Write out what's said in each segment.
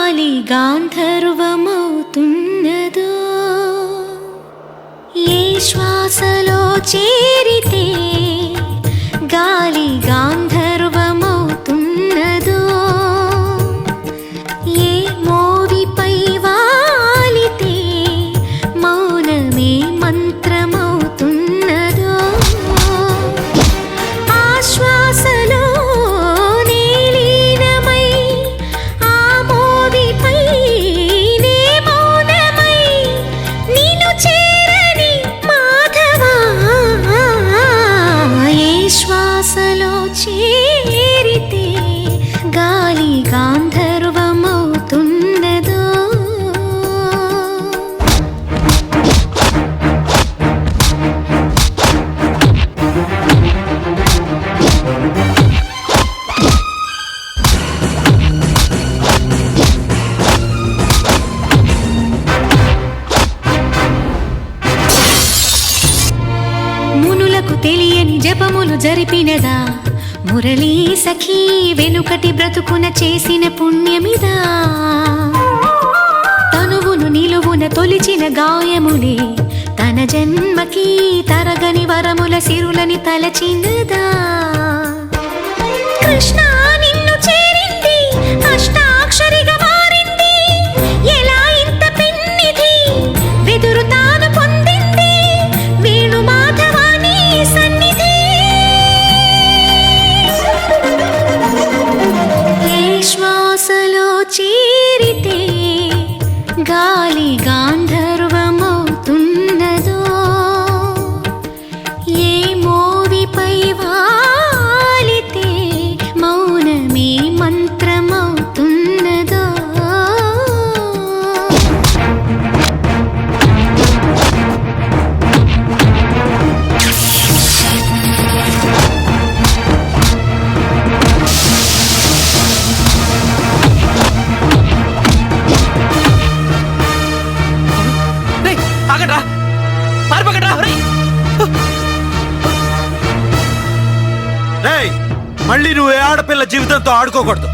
గాలి గాంధర్వమవుతున్నదో ఏ శ్వాసలో చేరితే గాలి గాంధర్వమవుతున్నదో ఏ మోవిపై వాలితే మౌనమే మంత్రమవుతున్నదో ఆ శ్వాసలో నీలీనమై ఆ మోవిపై నే మౌనమై నిన్ను చేరని మాధవా ఏ శ్వాసలో చేరితే గాలి గాంధర్వమవుతున్నదో మునులకు తెలియని జపములు జరిపినదా మురళీ సఖీ వెనుకటి బ్రతుకున చేసిన పుణ్యమిదా తనువును నిలువున తొలిచిన గాయములే తన జన్మకి తరగని వరముల సిరులని తలచినదా కృష్ణ నిన్ను చేరింది అష్టాక్షరిగా మారింది ఎలా ఇంత పెన్నిధి వెదురు తాను పొందింది వేణు మాధవాని సన్నిధి ఏ శ్వాసలో చేరితే గాలి గాంధర్వమవుతున్నదో ఏ మోవిపై వాలితే మౌనమే మంత్రమవుతున్నదో మళ్ళీ నువ్వు ఏ ఆడపిల్ల జీవితంతో ఆడుకోకూడదు.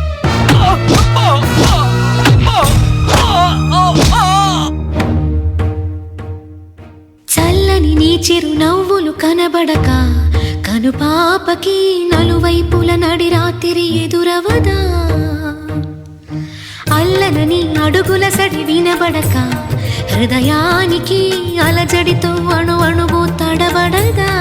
చల్లని నీ చిరు నవ్వులు కనబడక కనుపాపకి నలువైపుల నడి రాత్రి ఎదురవదా అల్లనని అడుగుల సడి వినబడక హృదయానికి అలజడితో అణు అణువు తడబడదా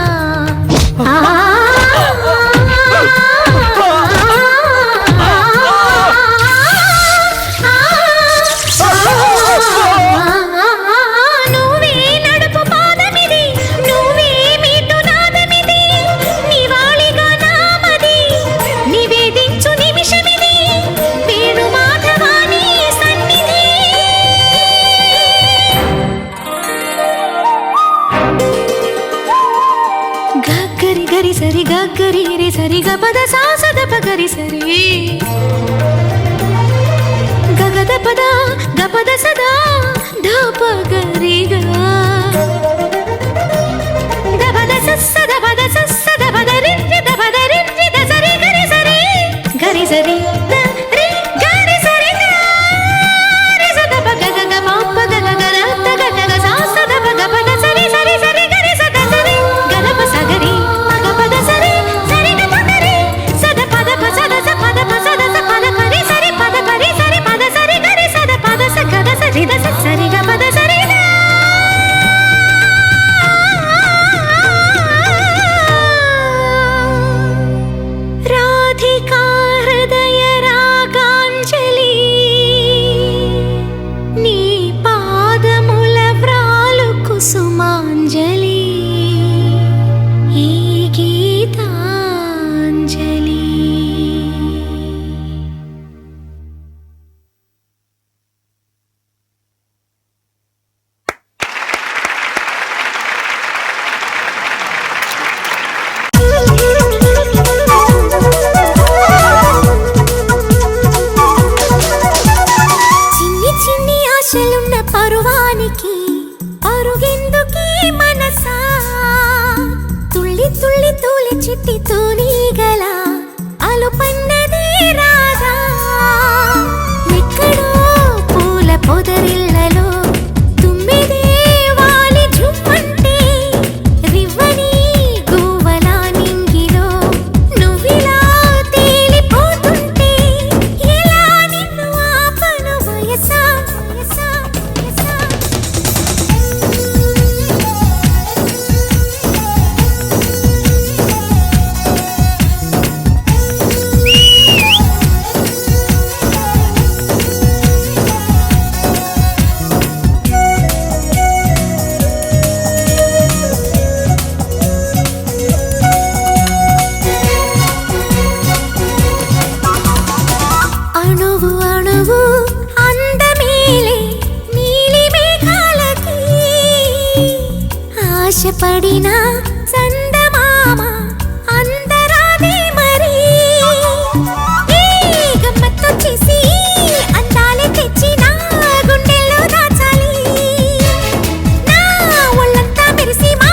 గరి సరి గరి రే సరి గ పద సా సద ప గరి సరి గగద పద గ పద సదా ధ ప గరి గ ద పద సద పద సద పద రి ద పద రి ద సరి గరి సరి ద రి గరి సరి ద రి సద ప గ గ మ ప గ గ ర ద గ గ సా సద ప గ పద సరి సరి సరి గరి సద సరి గద ప స గరి రాధికా హృదయ రాగాంజలి నీ పాదముల వ్రాలు కుసుమాంజలి ఈ గీతాంజలి పరువానికి పరుగెందుకీ మనసా తుళ్ళి తుళ్ళి తూలి చిట్టి తూనీగల అలుపన్నది రాధా ఎక్కడో ఆశపడిన చందమామ అందరాదే మరి ఏ గమ్మత్తు చేసి అందాలే తెచ్చి నా గుండెల్లో దాచాలి నా ఒళ్ళంతా మెరిసి మా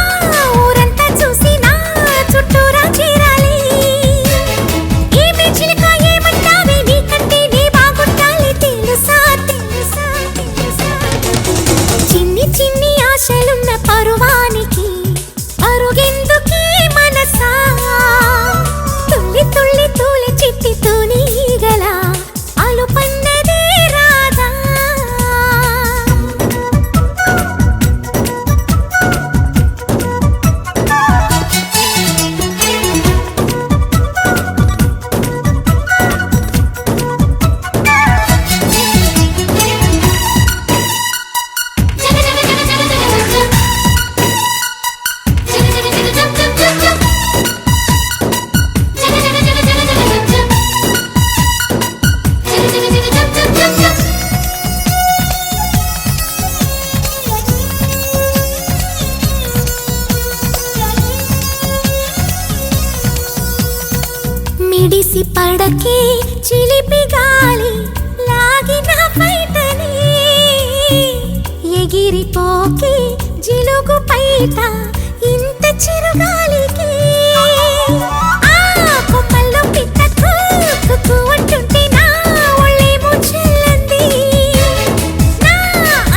ఊరంతా చూసి నా చుట్టూరా చేరాలి ఏమి చిలక ఏమంటావే నీకంటే నీ బాగుండాలి తెలుసా తెలుసా తెలుసా చిన్ని చిన్ని ఆశలున్న పరువానికి అరుగెందుకీ మనసా తుల్లి తుల్లి తూలి చిట్టి తూనీగల అలుపన్నదే రాదా మిడిసి పడకే చిలిపి గాలి లాగిన బయటనే ఎగిరిపోకే జిలుగు పైట ఇంత చిరుగాలికి ఆ కొమ్మల్లో పిట్ట కుక్కు అంటుంటే నా ఒళ్ళేమో చెల్లంది నా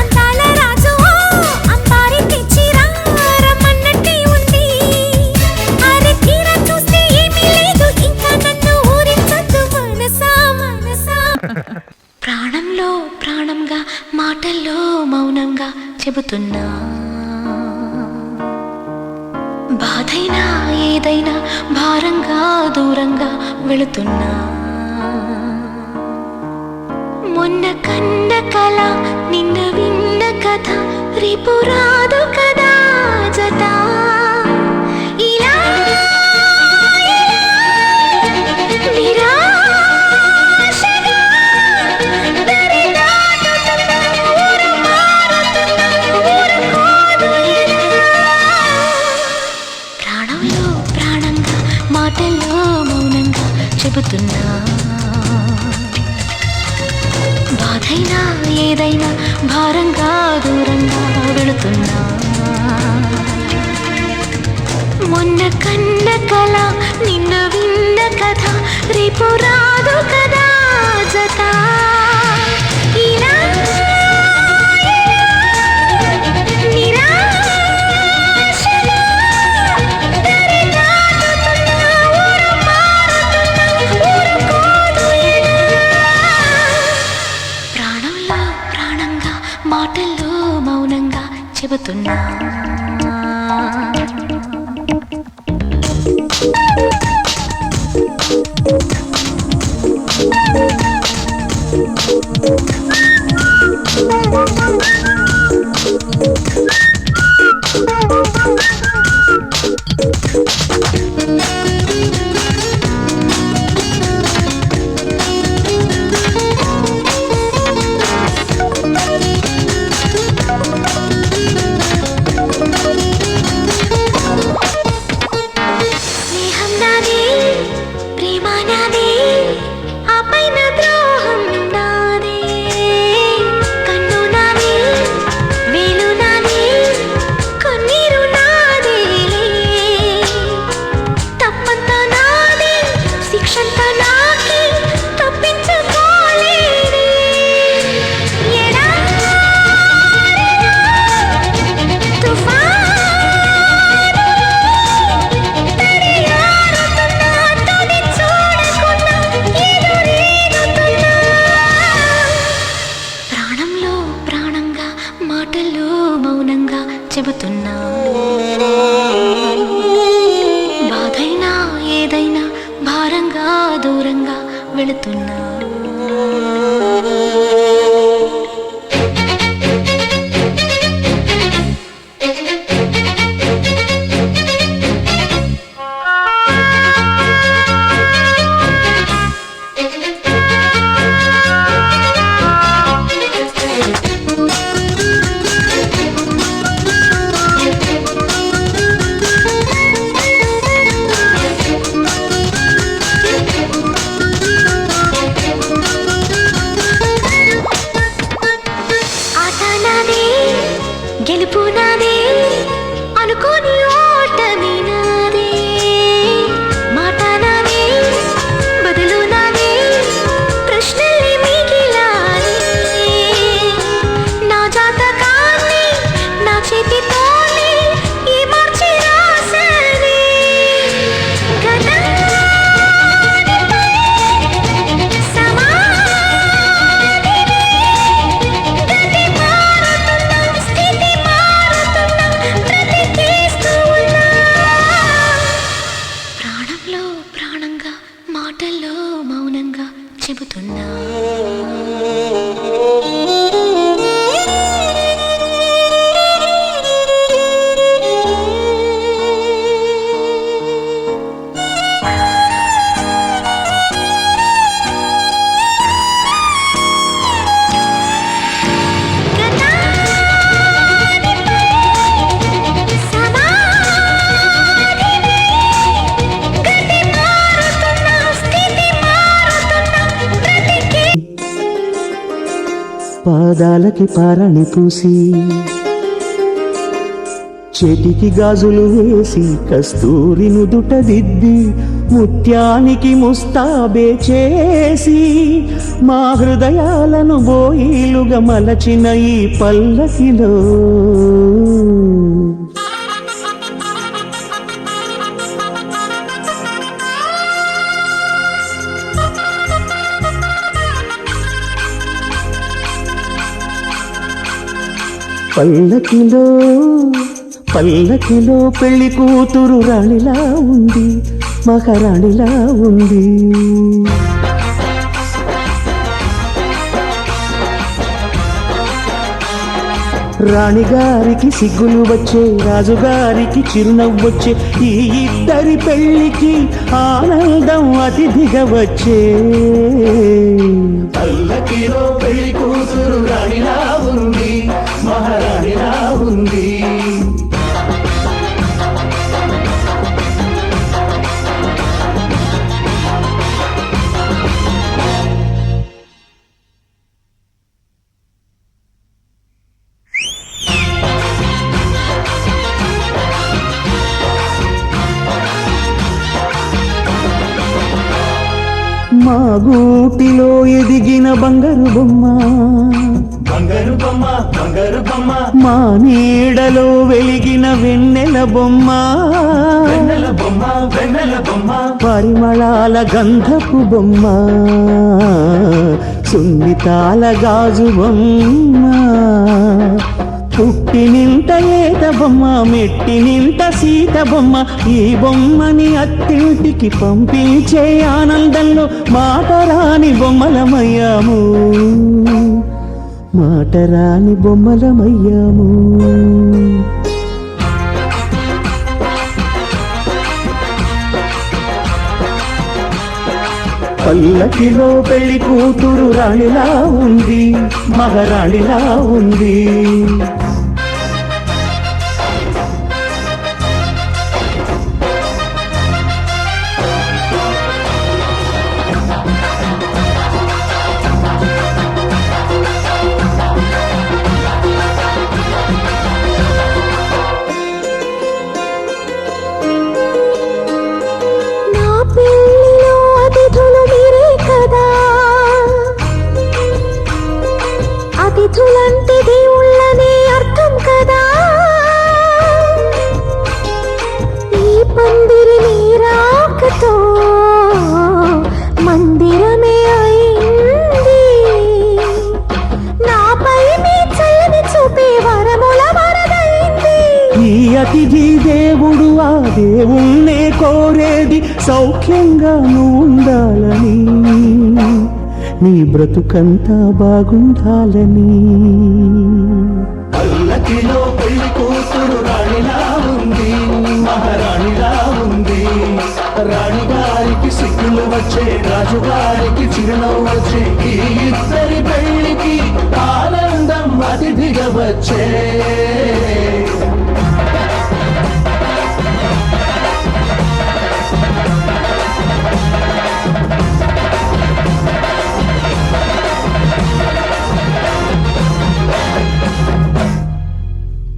అందాల రాజు అంబారి తెచ్చి రమ్మన్నట్టే ఉంది అరే తీరా చూస్తే ఏమీ లేదు ఇంకా నన్ను ఊరించొద్దు మనసా మనసా ప్రాణంలో ప్రాణంగా మాటల్లో మౌనంగా చెబుతున్నా బాధైనా ఏదైనా భారంగా దూరంగా వెళుతున్నా మొన్న కన్న కల నిన్న విన్న కథ రేపు రాదు కదా జత ఇలా నిరాశగా దరి దాటుతున్న ఊరు మారుతున్న ఊరుకోదు ఇలా. ప్రాణంలో ప్రాణంగా మాటల్లో మౌనంగా చెబుతున్నా బాధైనా ఏదైనా భారంగా దూరంగా వెళుతున్నా మొన్న కన్న కల నిన్న విన్న కథ రేపు రాదు కదా జత ఇలా నిరాశగా దరి దాటుతున్న ఊరు మారుతున్న ఊరుకోదు ఇలా. ప్రాణంలో ప్రాణంగా మాటల్లో మౌనంగా చెబుతున్నా స్నేహం నాదే ప్రేమ నాదే ఆ పైన ద్రోహం నాదే కన్ను నాదే వేలు నాదే కన్నీరు నాదేలే తప్పంతా నాదే శిక్షంతా నాకే తప్పించుకోలేదే ఎడారిలో తుఫాను తడియారుతున్నా తుది చూడకున్నా ఎదురీదుతున్నా ప్రాణంలో ప్రాణంగా మాటల్లో మౌనంగా చెబుతున్నా బాధైనా ఏదైనా భారంగా దూరంగా వెళుతున్నా పాదాలకి పారాణి పూసి చేతికి గాజులు వేసి కస్తూరి నుదుట దిద్ది ముత్యానికి ముస్తాబే చేసి మా హృదయాలను బోయిలుగా మలచిన ఈ పల్లకిలో పల్లకిలో పల్లకిలో పెళ్లి కూతురు రాణిలా ఉంది, మహారాణిలా ఉంది. రాణిగారికి సిగ్గులు వచ్చే, రాజుగారికి చిరునవ్వొచ్చే, ఈ ఇద్దరి పెళ్లికి ఆనందం అతిథిగా వచ్చే. పల్లకిలో పెళ్లి కూతురు రాణిలా ఉంది, మహారాణిలా ఉంది. మా గూటిలో ఎదిగిన బంగారు బొమ్మ, బంగారు బొమ్మ, బంగారు బొమ్మ. మా నీడలో వెలిగిన వెన్నెల బొమ్మ, వెన్నెల బొమ్మ, వెన్నెల బొమ్మ. పరిమళాల గంధపు బొమ్మ, సున్నితాల గాజు బొమ్మ. పుట్టినింట ఏత బొమ్మ, మెట్టినింట సీత బొమ్మ. ఈ బొమ్మని అత్తింటికి పంపించే ఆనందంలో మాటరాని బొమ్మలమయ్యాము, మాటరాని బొమ్మలమయ్యాము. పల్లకిలో పెళ్లి కూతురు రాణిలా ఉంది, మహారాణిలా ఉంది. అతిథులంటే దేవుళ్ళనే అర్థం కదా, ఈ పందిరి నీరాకతో మందిరమే అయింది. నాపై మీ చల్లని చూపే వరముల వరదైంది. ఈ అతిథి దేవుడు ఆ దేవుణ్ణే కోరేది సౌఖ్యంగా నువ్వు ఉండాలని, నీ బ్రతుకంతా బాగుండాలని. పల్లకిలో పెళ్లి కూతురు రాణిలా ఉంది, మహారాణిలా ఉంది. రాణిగారికి సిగ్గులు వచ్చే, రాజుగారికి చిరునవ్వు వచ్చే, ఈ ఇద్దరి పెళ్లికి ఆనందం అతిథిగా వచ్చే.